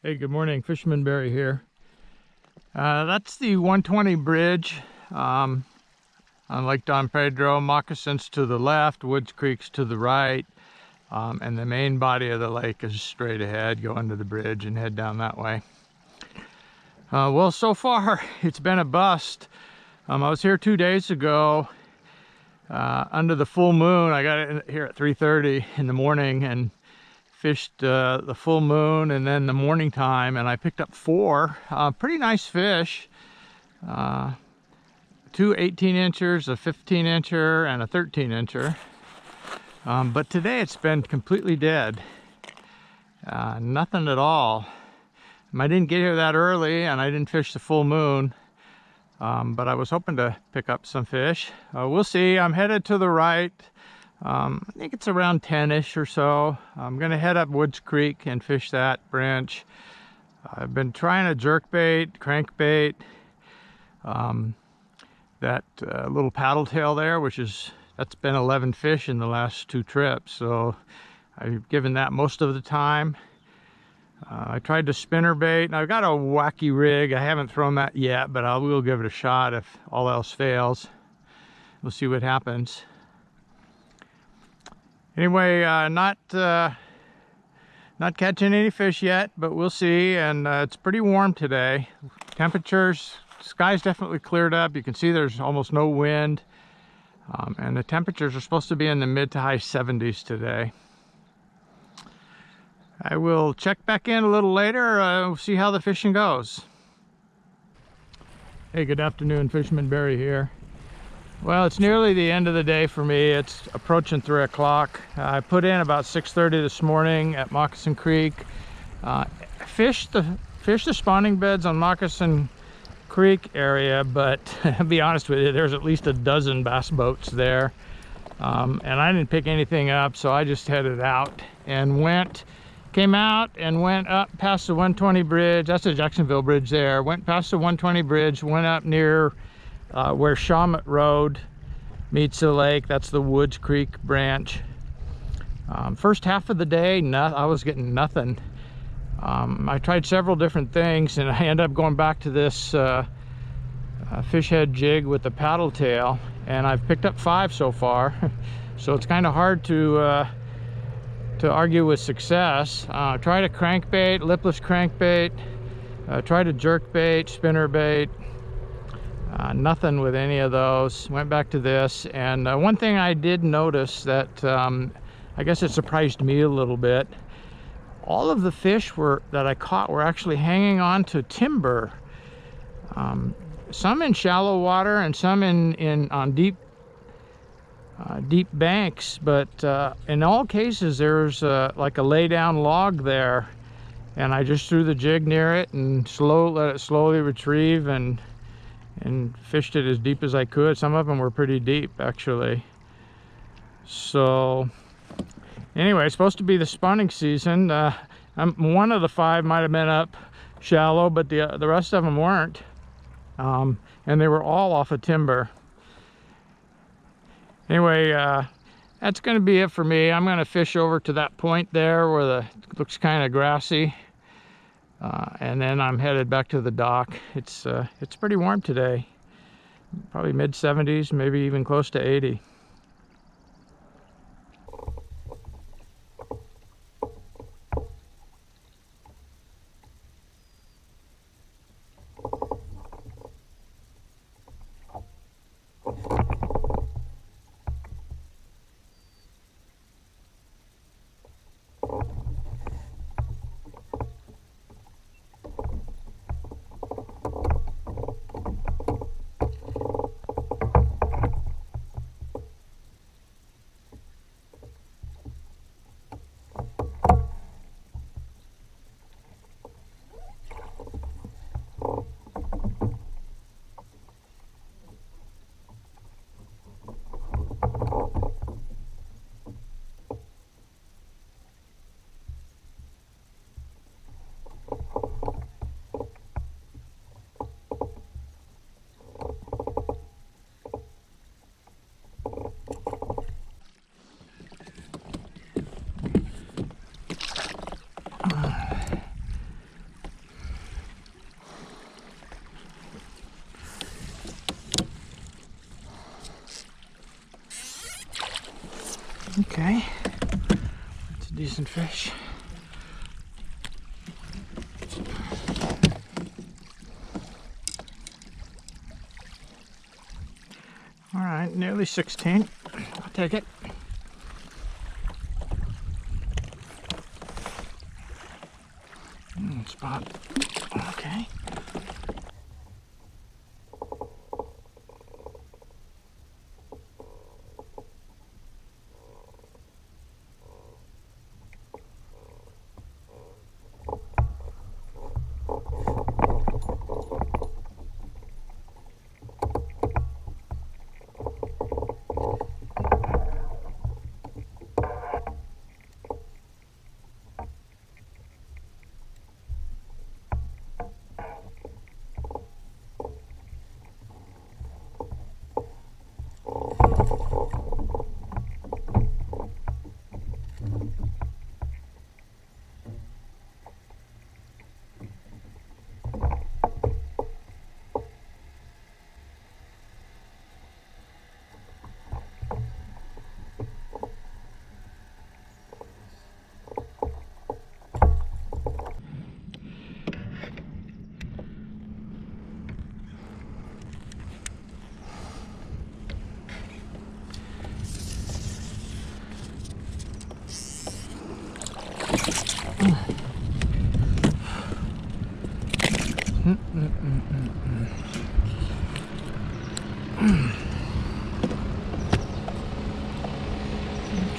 Hey, good morning. Fisherman Barry here. That's the 120 bridge on Lake Don Pedro. Moccasins to the left, Woods Creek's to the right, and the main body of the lake is straight ahead. Go under the bridge and head down that way. Well, so far it's been a bust. I was here 2 days ago under the full moon. I got in here at 3:30 in the morning and fished the full moon and then the morning time, and I picked up 4 pretty nice fish. 2 18-inchers, a 15-incher, and a 13-incher. But today it's been completely dead. Nothing at all. I didn't get here that early and I didn't fish the full moon, but I was hoping to pick up some fish. We'll see. I'm headed to the right. I think it's around 10-ish or so. I'm going to head up Woods Creek and fish that branch. I've been trying a jerkbait, crankbait, that little paddle tail there, that's been 11 fish in the last 2 trips, so I've given that most of the time. I tried the spinner bait, and I've got a wacky rig. I haven't thrown that yet, but I will give it a shot if all else fails. We'll see what happens. Anyway, not catching any fish yet, but we'll see. And it's pretty warm today. Temperatures, sky's definitely cleared up. You can see there's almost no wind, and the temperatures are supposed to be in the mid to high 70s today. I will check back in a little later, see how the fishing goes. Hey, good afternoon, Fisherman Barry here. Well, it's nearly the end of the day for me. It's approaching 3 o'clock. I put in about 6:30 this morning at Moccasin Creek. Fished the spawning beds on Moccasin Creek area, but to be honest with you, there's at least a dozen bass boats there. And I didn't pick anything up, so I just headed out and came out and went up past the 120 bridge. That's the Jacksonville Bridge there. Went past the 120 bridge, went up near where Shawmut Road meets the lake. That's the Woods Creek branch. First half of the day, I was getting nothing. I tried several different things, and I ended up going back to this fish head jig with the paddle tail, and I've picked up 5 so far. So it's kind of hard to argue with success. Tried a crankbait, lipless crankbait, tried a jerkbait, spinnerbait. Nothing with any of those. Went back to this, and one thing I did notice that I guess it surprised me a little bit. All of the fish that I caught were actually hanging on to timber. Some in shallow water and some on deep banks, but in all cases there's like a lay down log there, and I just threw the jig near it and let it slowly retrieve and fished it as deep as I could. Some of them were pretty deep, actually. So anyway, it's supposed to be the spawning season. One of the 5 might have been up shallow, but the rest of them weren't, and they were all off of timber. Anyway, that's going to be it for me. I'm going to fish over to that point there where it looks kind of grassy. And then I'm headed back to the dock. It's pretty warm today, probably mid 70s, maybe even close to 80. Okay, that's a decent fish. All right, nearly 16. I'll take it. Spot. Okay.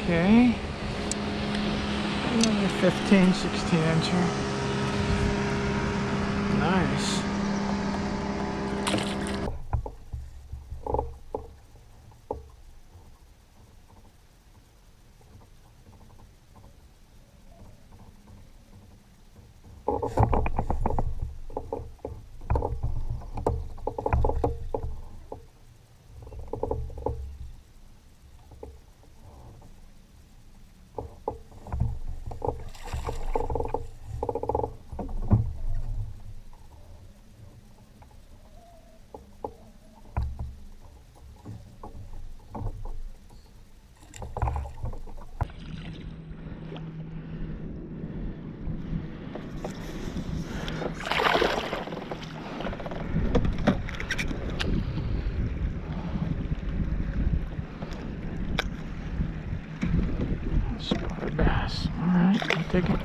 Okay, another 15, 16 incher. Nice. Spotted bass. All right, I'll take it.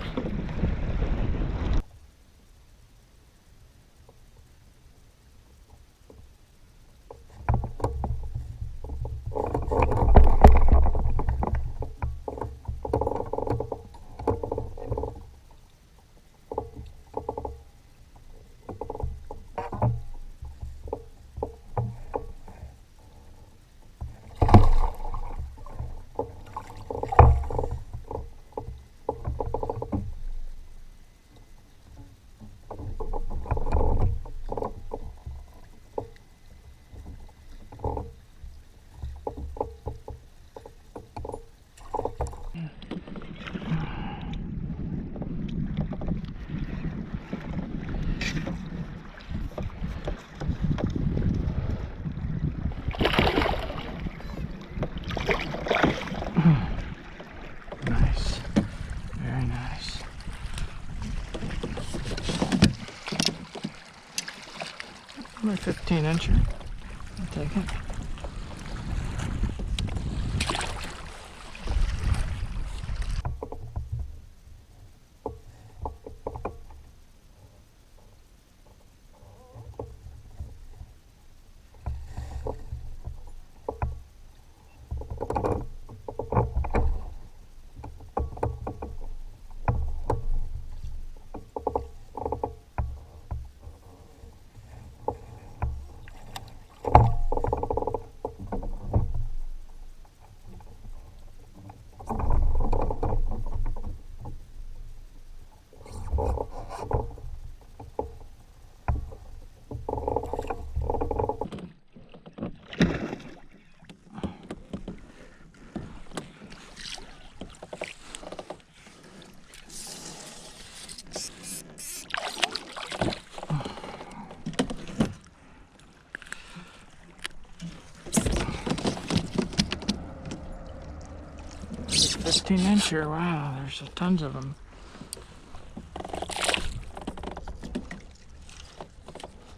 Nice. Very nice. My 15 incher. I'll take it. 15 incher. Wow, there's tons of them.